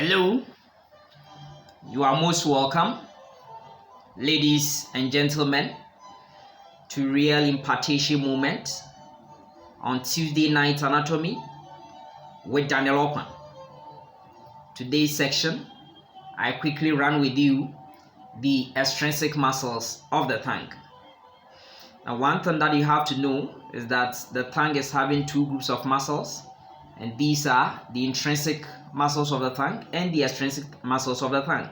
Hello, you are most welcome, ladies and gentlemen, to Real Impartation Moment on Tuesday Night Anatomy with Daniel Okwan. Today's section, I quickly run with you the extrinsic muscles of the tongue. Now, one thing that you have to know is that the tongue is having two groups of muscles, and these are the intrinsic muscles of the tongue and the extrinsic muscles of the tongue.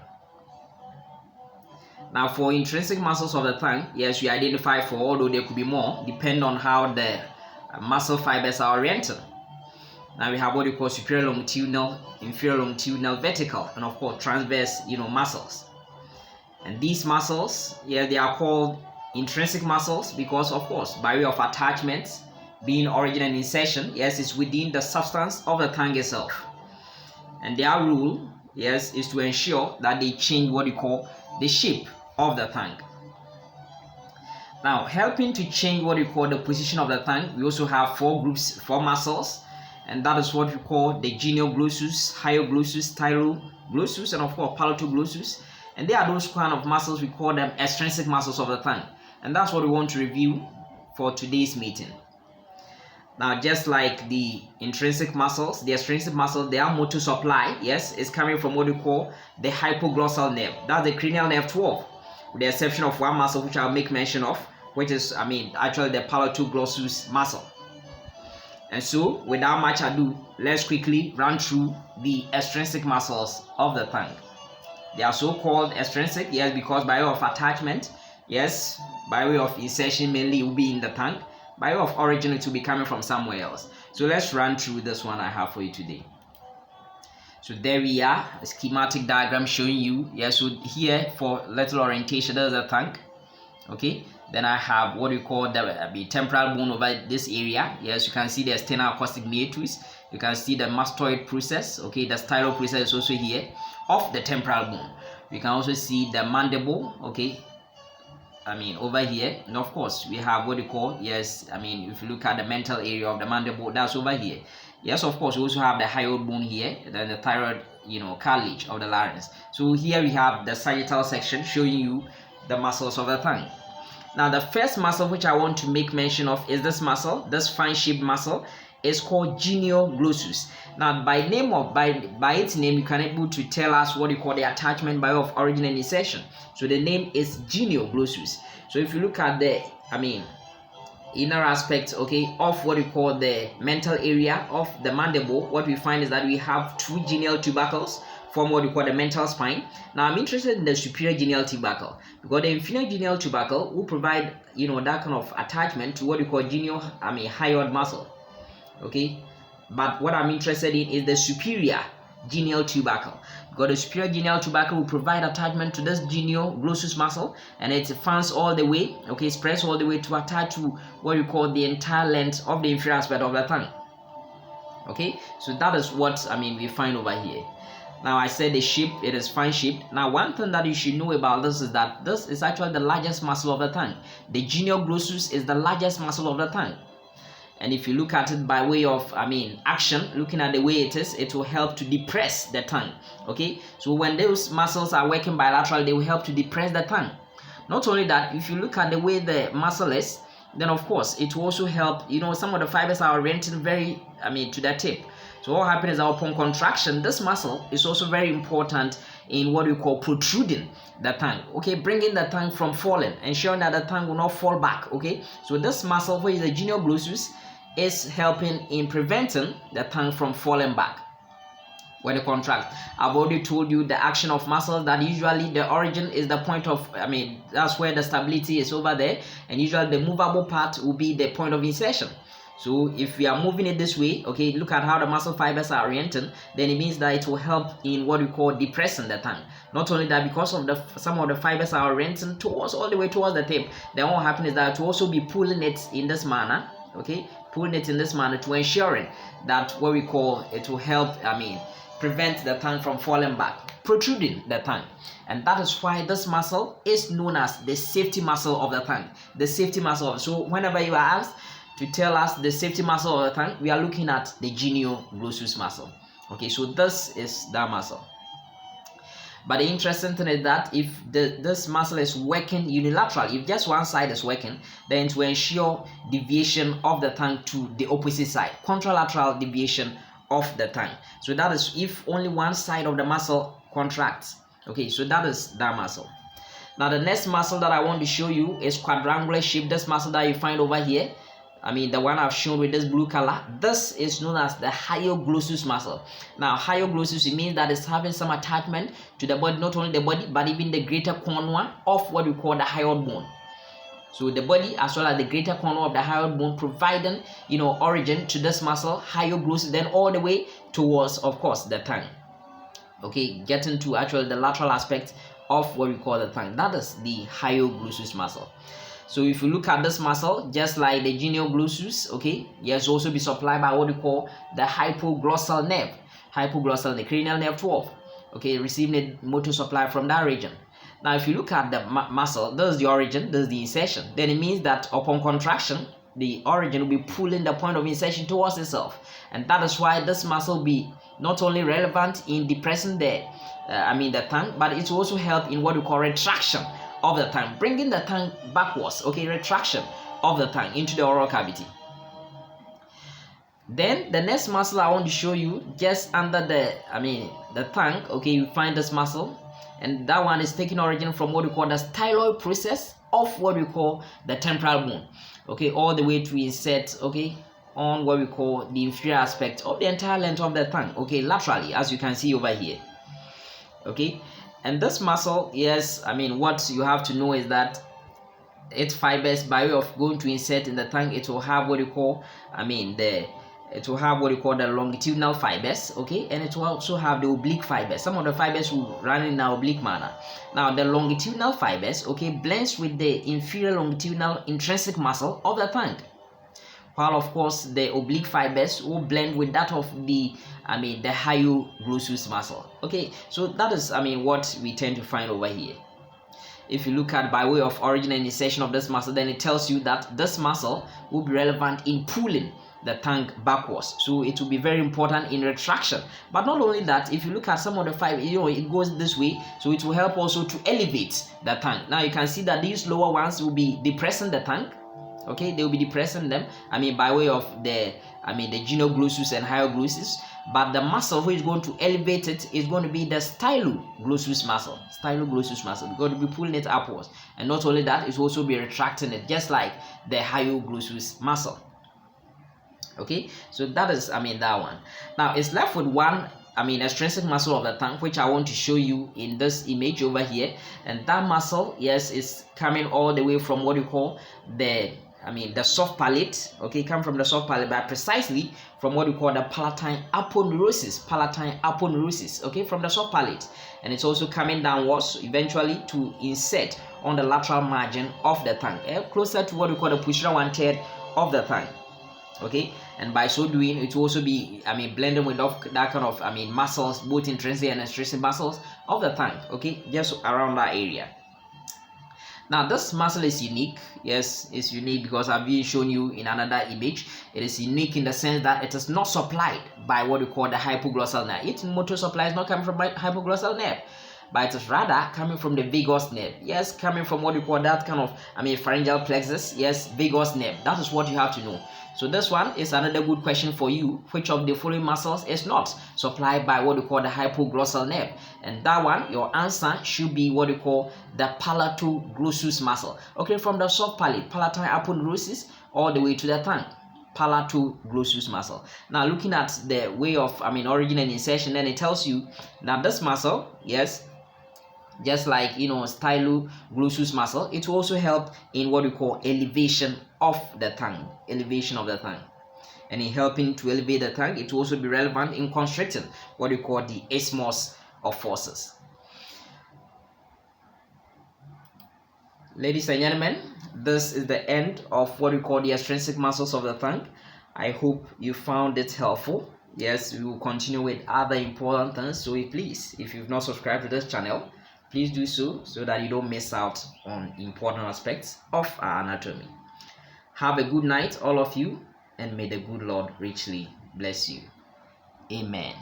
Now, for intrinsic muscles of the tongue, yes, we identify four, although there could be more, depending on how the muscle fibers are oriented. Now, we have what we call superior longitudinal, inferior longitudinal, vertical, and of course transverse, muscles. And these muscles, they are called intrinsic muscles because, of course, by way of attachment, being origin and insertion, yes, it's within the substance of the tongue itself. And their rule, yes, is to ensure that they change what we call the shape of the tongue. Now, helping to change what we call the position of the tongue, we also have four muscles, and that is what we call the genioglossus, hyoglucius, tyroglossus, and of course palatoglossus. And they are those kind of muscles, we call them extrinsic muscles of the tongue. And that's what we want to review for today's meeting. Now, just like the intrinsic muscles, the extrinsic muscles, their motor supply, yes, is coming from what we call the hypoglossal nerve. That's the cranial nerve 12, with the exception of one muscle which I'll make mention of, which is, actually the palatoglossus muscle. And so, without much ado, let's quickly run through the extrinsic muscles of the tongue. They are so-called extrinsic, yes, because by way of attachment, yes, by way of insertion mainly, it will be in the tongue. By way of origin, it will be coming from somewhere else. So let's run through this one I have for you today. So there we are, a schematic diagram showing you. Yes, so here for little orientation, there's a tongue. Okay, then I have what we call the temporal bone over this area. Yes, you can see the sternal acoustic meatus. You can see the mastoid process. Okay, the stylo process is also here of the temporal bone. We can also see the mandible. Okay, over here, and of course we have what we call, yes, if you look at the mental area of the mandible, that's over here. Yes, of course we also have the hyoid bone here, then the thyroid, cartilage of the larynx. So here we have the sagittal section showing you the muscles of the tongue. Now, the first muscle which I want to make mention of is this muscle, this fine-shaped muscle. Is called genioglossus. Now, by its name, you can able to tell us what you call the attachment by way of origin and insertion. So the name is genioglossus. So if you look at the inner aspect, okay, of what we call the mental area of the mandible, what we find is that we have two genial tubercles from what we call the mental spine. Now, I'm interested in the superior genial tubercle because the inferior genial tubercle will provide that kind of attachment to what we call hyoid muscle. Okay, but what I'm interested in is the superior genial tubercle, because the superior genial tubercle will provide attachment to this genioglossus muscle, and it fans all the way, okay, spreads all the way to attach to what we call the entire length of the inferior aspect of the tongue. Okay, so that is what we find over here. Now, I said the shape, it is fine shaped. Now, one thing that you should know about this is that this is actually the largest muscle of the tongue. The genioglossus is the largest muscle of the tongue. And if you look at it by way of, action, looking at the way it is, it will help to depress the tongue. Okay, so when those muscles are working bilaterally, they will help to depress the tongue. Not only that, if you look at the way the muscle is, then of course it will also help. Some of the fibers are oriented very, to the tip. So what happens is that upon contraction, this muscle is also very important in what we call protruding the tongue. Okay, bringing the tongue from falling, ensuring that the tongue will not fall back. Okay, so this muscle, which is the genioglossus, is helping in preventing the tongue from falling back when it contracts. I've already told you the action of muscles, that usually the origin is the point of, that's where the stability is over there, and usually the movable part will be the point of insertion. So if we are moving it this way, okay, look at how the muscle fibers are oriented, then it means that it will help in what we call depressing the tongue. Not only that, because of some of the fibers are oriented all the way towards the tip, then what happens is that it will also be pulling it in this manner, okay, pulling it in this manner to ensuring that what we call, it will help, prevent the tongue from falling back, protruding the tongue. And that is why this muscle is known as the safety muscle of the tongue. The safety muscle. So whenever you are asked to tell us the safety muscle of the tongue, we are looking at the genioglossus muscle. Okay, so this is that muscle. But the interesting thing is that if this muscle is working unilaterally, if just one side is working, then to ensure deviation of the tongue to the opposite side, contralateral deviation of the tongue. So that is if only one side of the muscle contracts. Okay, so that is that muscle. Now the next muscle that I want to show you is quadrangular shape. This muscle that you find over here, I mean the one I've shown with this blue color, this is known as the Hyoglucius muscle. Now Hyoglucius, it means that it's having some attachment to the body, not only the body but even the greater corner of what we call the hyoid bone. So the body as well as the greater corner of the hyoid bone providing, origin to this muscle Hyoglucius, then all the way towards, of course, the tongue. Okay, getting to actually the lateral aspect of what we call the tongue. That is the Hyoglucius muscle. So if you look at this muscle, just like the genioglossus, okay, yes, also be supplied by what we call the hypoglossal nerve. Hypoglossal, the cranial nerve 12, okay, receiving a motor supply from that region. Now if you look at the muscle, this is the origin, this is the insertion. Then it means that upon contraction, the origin will be pulling the point of insertion towards itself, and that is why this muscle will be not only relevant in depressing the tongue, but it also help in what we call retraction of the tongue, bringing the tongue backwards. Okay, retraction of the tongue into the oral cavity. Then the next muscle I want to show you, just under the tongue. Okay, you find this muscle, and that one is taking origin from what we call the styloid process of what we call the temporal bone. Okay, all the way to insert, okay, on what we call the inferior aspect of the entire length of the tongue, okay, laterally, as you can see over here. Okay, and this muscle, yes, what you have to know is that its fibers, by way of going to insert in the tongue, it will have what you call it will have what you call the longitudinal fibers, okay, and it will also have the oblique fibers. Some of the fibers will run in an oblique manner. Now the longitudinal fibers, okay, blends with the inferior longitudinal intrinsic muscle of the tongue, while of course the oblique fibers will blend with that of the Hyoglucius muscle. Okay, so that is what we tend to find over here. If you look at by way of origin and insertion of this muscle, then it tells you that this muscle will be relevant in pulling the tongue backwards, so it will be very important in retraction. But not only that, if you look at some of the fibers, it goes this way, so it will help also to elevate the tongue. Now you can see that these lower ones will be depressing the tongue. Okay, they will be depressing them, by way of the genioglossus and Hyoglucius. But the muscle which is going to elevate it is going to be the styloglossus muscle. Styloglossus muscle, we're going to be pulling it upwards, and not only that, it will also be retracting it, just like the Hyoglucius muscle. Okay, so that is that one. Now it's left with one extrinsic muscle of the tongue, which I want to show you in this image over here. And that muscle, yes, is coming all the way from what you call the soft palate. Okay, come from the soft palate, but precisely from what we call the palatine aponeurosis. Okay, from the soft palate, and it's also coming downwards eventually to insert on the lateral margin of the tongue, closer to what we call the posterior 1/3 of the tongue. Okay, and by so doing, it will also be blending with that kind of muscles, both intrinsic and extrinsic muscles of the tongue. Okay, just around that area. Now this muscle is unique. Yes, it's unique because I've been shown you in another image. It is unique in the sense that it is not supplied by what we call the hypoglossal nerve. Its motor supply is not coming from the hypoglossal nerve, but it is rather coming from the vagus nerve. Yes, coming from what we call that kind of pharyngeal plexus. Yes, vagus nerve. That is what you have to know. So this one is another good question for you. Which of the following muscles is not supplied by what we call the hypoglossal nerve? And that one, your answer should be what we call the palatoglossus muscle. Okay, from the soft palate, palatine aponeurosis, all the way to the tongue, palatoglossus muscle. Now looking at the way of origin and insertion, then it tells you that this muscle, yes, just like styloglossus muscle, it will also help in what we call elevation of the tongue, and in helping to elevate the tongue, it will also be relevant in constricting what we call the isthmus of forces. Ladies and gentlemen, this is the end of what we call the extrinsic muscles of the tongue. I hope you found it helpful. Yes, we will continue with other important things, so please, if you've not subscribed to this channel, please do so that you don't miss out on important aspects of our anatomy. Have a good night, all of you, and may the good Lord richly bless you. Amen.